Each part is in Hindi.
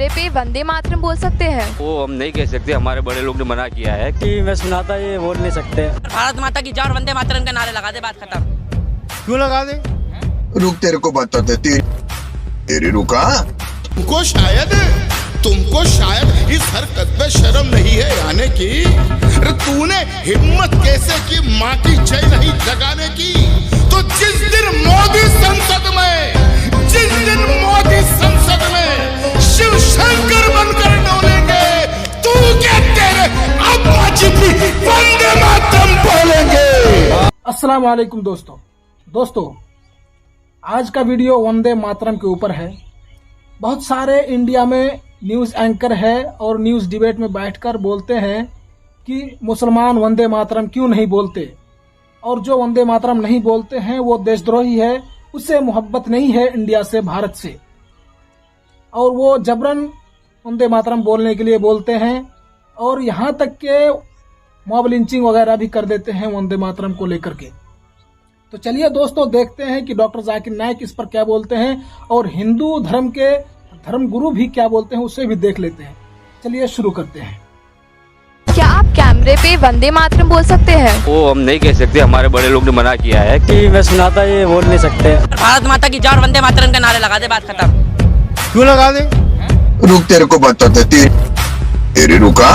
कैमरे पे वंदे मातरम बोल सकते हैं? वो हम नहीं कह सकते, हमारे बड़े लोग ने मना किया है कि मैं सुनाता ये बोल नहीं सकते। भारत माता की जय और वंदे मातरम के नारे लगा दे, बात खत्म। क्यों लगा दे? रुक, तेरे को बताते तेरी रुका। तुमको शायद इस हरकत पे शर्म नहीं है आने की। तूने हिम्मत कैसे की माँ की जय नहीं जगाने की? तो जिस दिन मोदी संसद में शिव शंकर बनकर डोलेंगे, तू क्या तेरे अम्मा जी की वंदे मातरम बोलेंगे। अस्सलाम वालेकुम दोस्तों, आज का वीडियो वंदे मातरम के ऊपर है। बहुत सारे इंडिया में न्यूज़ एंकर है और न्यूज़ डिबेट में बैठकर बोलते हैं कि मुसलमान वंदे मातरम क्यों नहीं बोलते, और जो वंदे मातरम नहीं बोलते हैं वो देशद्रोही है, उससे मोहब्बत नहीं है इंडिया से, भारत से, और वो जबरन वंदे मातरम बोलने के लिए बोलते हैं और यहाँ तक के मॉब लिंचिंग वगैरह भी कर देते हैं वंदे मातरम को लेकर के। तो चलिए दोस्तों, देखते हैं कि डॉक्टर जाकिर नाइक इस पर क्या बोलते हैं और हिंदू धर्म के धर्म गुरु भी क्या बोलते हैं, उसे भी देख लेते हैं। चलिए शुरू करते हैं। क्या आप कैमरे पे वंदे मातरम बोल सकते हैं? वो हम नहीं कह सकते, हमारे बड़े लोग ने मना किया है कि मैं सुनाता ये बोल नहीं सकते। भारत माता की जय और वंदे मातरम के नारे लगा दे, बात खत्म। क्यों लगा दे? रुक, तेरे को बताते तेरी रुका।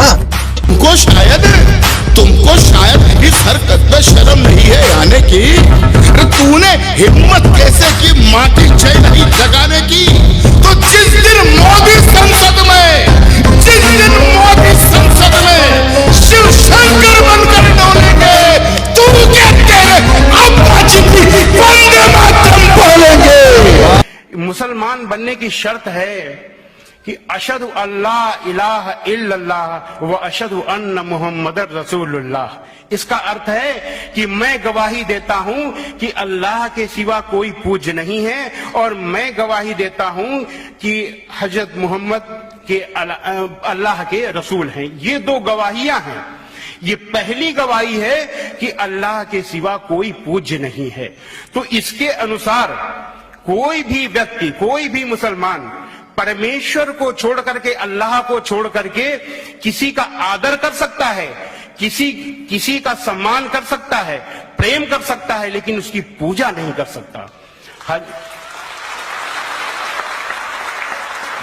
तुमको शायद इस हरकत पे शर्म नहीं है आने की। तूने हिम्मत कैसे की माँ की जय नहीं जगाने की? तो जिस दिन मोदी संसद में शिव शंकर बनकर डोलेंगे, तू क्या तेरे अम्मा जी की वंदे मातरम बोलेंगे। मुसलमान बनने की शर्त है कि अशहदु अल्लाह इलाहा इल्लल्लाह व अशहदु अन्न मुहम्मदर रसूलुल्लाह। इसका अर्थ है कि मैं गवाही देता हूं कि अल्लाह के सिवा कोई पूज्य नहीं है, और मैं गवाही देता हूं कि हजरत मोहम्मद के अल्लाह के रसूल हैं। ये दो गवाहियां हैं। ये पहली गवाही है कि अल्लाह के सिवा कोई पूज्य नहीं है। तो इसके अनुसार कोई भी व्यक्ति, कोई भी मुसलमान परमेश्वर को छोड़ करके, अल्लाह को छोड़ करके किसी का आदर कर सकता है, किसी का सम्मान कर सकता है, प्रेम कर सकता है, लेकिन उसकी पूजा नहीं कर सकता।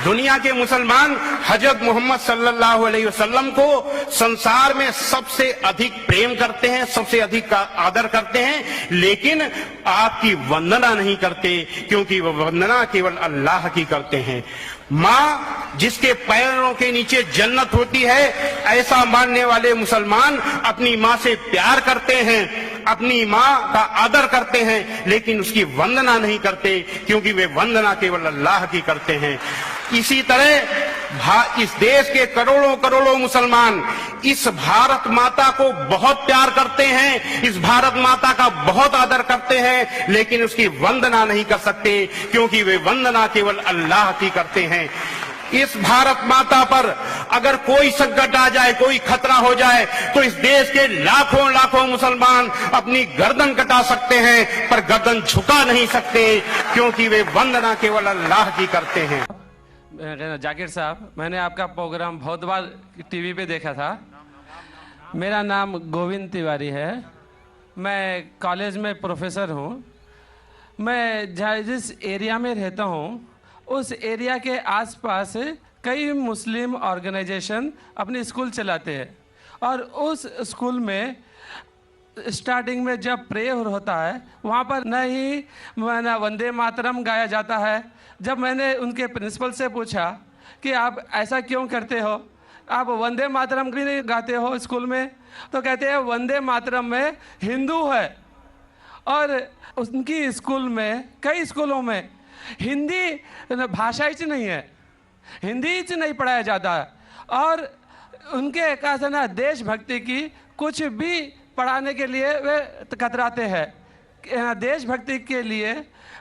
दुनिया के मुसलमान हजरत मोहम्मद सल्लल्लाहु अलैहि वसल्लम को संसार में सबसे अधिक प्रेम करते हैं, सबसे अधिक का आदर करते हैं, लेकिन आपकी वंदना नहीं करते, क्योंकि वह वंदना केवल अल्लाह की करते हैं। माँ जिसके पैरों के नीचे जन्नत होती है, ऐसा मानने वाले मुसलमान अपनी माँ से प्यार करते हैं, अपनी माँ का आदर करते हैं, लेकिन उसकी वंदना नहीं करते, क्योंकि वे वंदना केवल अल्लाह की करते हैं। इसी तरह इस देश के करोड़ों मुसलमान इस भारत माता को बहुत प्यार करते हैं, इस भारत माता का बहुत आदर करते हैं, लेकिन उसकी वंदना नहीं कर सकते, क्योंकि वे वंदना केवल अल्लाह की करते हैं। इस भारत माता पर अगर कोई संकट आ जाए, कोई खतरा हो जाए, तो इस देश के लाखों मुसलमान अपनी गर्दन कटा सकते हैं, पर गर्दन झुका नहीं सकते, क्योंकि वे वंदना केवल अल्लाह की करते हैं। जाकिर साहब, मैंने आपका प्रोग्राम बहुत बार टीवी पे देखा था। मेरा नाम गोविंद तिवारी है। मैं कॉलेज में प्रोफेसर हूँ। मैं जिस एरिया में रहता हूँ, उस एरिया के आसपास कई मुस्लिम ऑर्गेनाइजेशन अपने स्कूल चलाते हैं, और उस स्कूल में स्टार्टिंग में जब प्रेयर होता है, वहाँ पर न ही वंदे मातरम गाया जाता है। जब मैंने उनके प्रिंसिपल से पूछा कि आप ऐसा क्यों करते हो, आप वंदे मातरम भी नहीं गाते हो स्कूल में, तो कहते हैं वंदे मातरम में हिंदू है, और उनकी स्कूल में, कई स्कूलों में हिंदी भाषा ही नहीं है, हिंदी ही नहीं पढ़ाया जाता है, और उनके कहा ना देशभक्ति की कुछ भी पढ़ाने के लिए वे कतराते हैं। देशभक्ति के लिए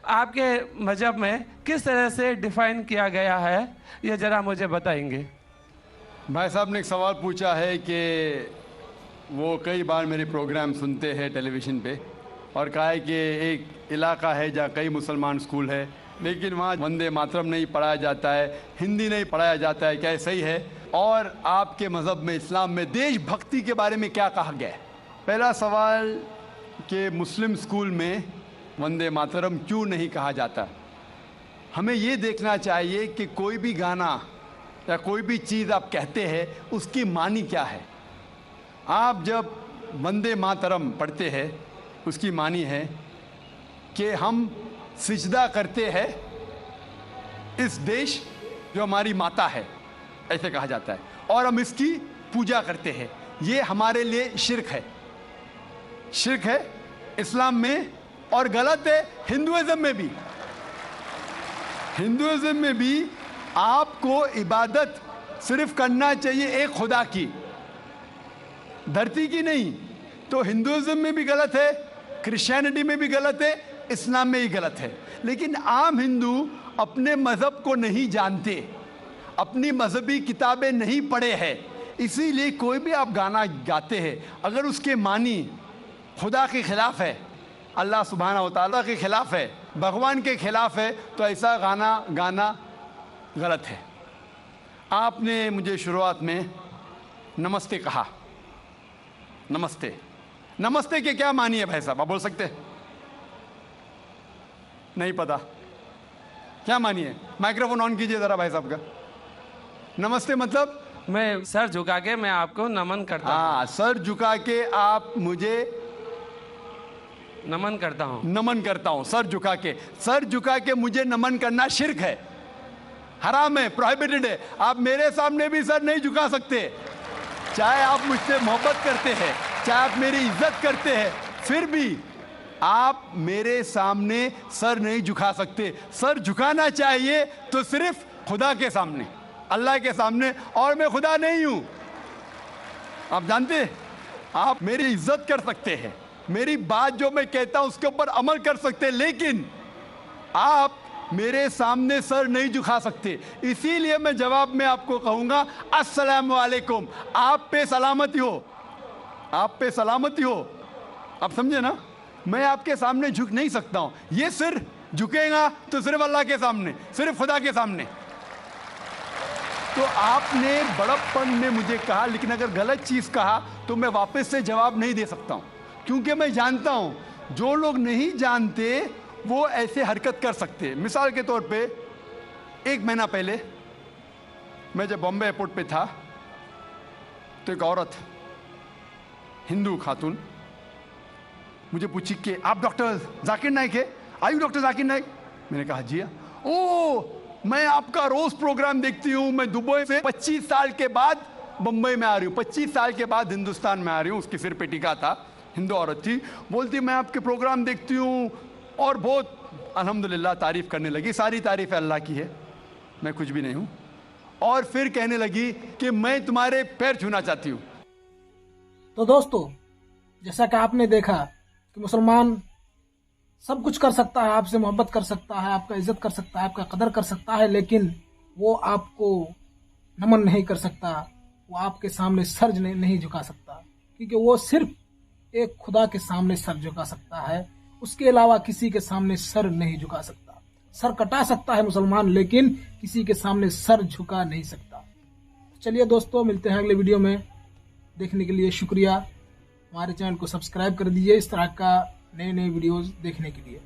आपके मजहब में किस तरह से डिफाइन किया गया है, ये जरा मुझे बताएंगे। भाई साहब ने एक सवाल पूछा है कि वो कई बार मेरे प्रोग्राम सुनते हैं टेलीविज़न पे, और कहा है कि एक इलाका है जहाँ कई मुसलमान स्कूल है, लेकिन वहाँ वंदे मातरम नहीं पढ़ाया जाता है, हिंदी नहीं पढ़ाया जाता है। क्या ये सही है? और आपके मज़हब में, इस्लाम में देशभक्ति के बारे में क्या कहा गया है? पहला सवाल कि मुस्लिम स्कूल में वंदे मातरम क्यों नहीं कहा जाता? हमें ये देखना चाहिए कि कोई भी गाना या कोई भी चीज़ आप कहते हैं उसकी मानी क्या है। आप जब वंदे मातरम पढ़ते हैं उसकी मानी है कि हम सिजदा करते हैं इस देश जो हमारी माता है, ऐसे कहा जाता है, और हम इसकी पूजा करते हैं। ये हमारे लिए शिर्क है, शिर्क है इस्लाम में, और गलत है हिंदुइज्म में भी। हिंदुइज्म में भी आपको इबादत सिर्फ करना चाहिए एक खुदा की, धरती की नहीं। तो हिंदुइज्म में भी गलत है, क्रिश्चियनिटी में भी गलत है, इस्लाम में ही गलत है। लेकिन आम हिंदू अपने मज़हब को नहीं जानते, अपनी मजहबी किताबें नहीं पढ़े हैं, इसीलिए कोई भी आप गाना गाते हैं अगर उसके मानी खुदा के खिलाफ है, अल्लाह सुब्हानहू व तआला के खिलाफ है, भगवान के खिलाफ है, तो ऐसा गाना गाना गलत है। आपने मुझे शुरुआत में नमस्ते कहा। नमस्ते, नमस्ते के क्या मानी है भाई साहब, आप बोल सकते हैं? नहीं पता क्या मानी है? माइक्रोफोन ऑन कीजिए ज़रा भाई साहब का। नमस्ते मतलब? मैं सर झुका के मैं आपको नमन करता हूँ। हाँ, सर झुका के आप मुझे नमन करता हूँ। नमन करता हूँ, सर झुका के। सर झुका के मुझे नमन करना शिर्क है, हराम है, प्रोहिबिटेड है। आप मेरे सामने भी सर नहीं झुका सकते, चाहे आप मुझसे मोहब्बत करते हैं, चाहे आप मेरी इज्जत करते हैं, फिर भी आप मेरे सामने सर नहीं झुका सकते। सर झुकाना चाहिए तो सिर्फ खुदा के सामने, अल्लाह के सामने, और मैं खुदा नहीं हूं। आप जानते हैं, आप मेरी इज्जत कर सकते हैं, मेरी बात जो मैं कहता हूं उसके ऊपर अमल कर सकते हैं, लेकिन आप मेरे सामने सर नहीं झुका सकते। इसीलिए मैं जवाब में आपको कहूंगा अस्सलाम वालेकुम, आप पे सलामती हो, आप पे सलामती हो। आप समझे ना? मैं आपके सामने झुक नहीं सकता हूं। ये सिर झुकेगा तो सिर्फ अल्लाह के सामने, सिर्फ खुदा के सामने। तो आपने बड़प्पन में मुझे कहा, लेकिन अगर गलत चीज कहा तो मैं वापस से जवाब नहीं दे सकता हूं, क्योंकि मैं जानता हूं जो लोग नहीं जानते वो ऐसे हरकत कर सकते हैं। मिसाल के तौर पे 1 महीना पहले मैं जब बॉम्बे एयरपोर्ट पे था तो एक औरत, हिंदू खातून, मुझे पूछी कि आप डॉक्टर जाकिर नाइक है? आयु डॉक्टर जाकिर नाइक? मैंने कहा जी। ओ, मैं आपका रोज प्रोग्राम देखती हूँ, मैं दुबई से 25 साल के बाद बम्बई में आ रही हूँ, 25 साल के बाद हिंदुस्तान में आ रही हूँ। उसके सिर पे टीका था, हिंदू औरत थी, बोलती मैं आपके प्रोग्राम देखती हूँ और बहुत अल्हम्दुलिल्लाह तारीफ करने लगी। सारी तारीफ अल्लाह की है, मैं कुछ भी नहीं हूँ। और फिर कहने लगी कि मैं तुम्हारे पैर छूना चाहती हूँ। तो दोस्तों, जैसा कि आपने देखा कि मुसलमान सब कुछ कर सकता है, आपसे मोहब्बत कर सकता है, आपका इज्जत कर सकता है, आपका कदर कर सकता है, लेकिन वो आपको नमन नहीं कर सकता, वो आपके सामने सर नहीं झुका सकता, क्योंकि वो सिर्फ एक खुदा के सामने सर झुका सकता है, उसके अलावा किसी के सामने सर नहीं झुका सकता। सर कटा सकता है मुसलमान, लेकिन किसी के सामने सर झुका नहीं सकता। चलिए दोस्तों, मिलते हैं अगले वीडियो में। देखने के लिए शुक्रिया। हमारे चैनल को सब्सक्राइब कर दीजिए इस तरह का नए वीडियोस देखने के लिए।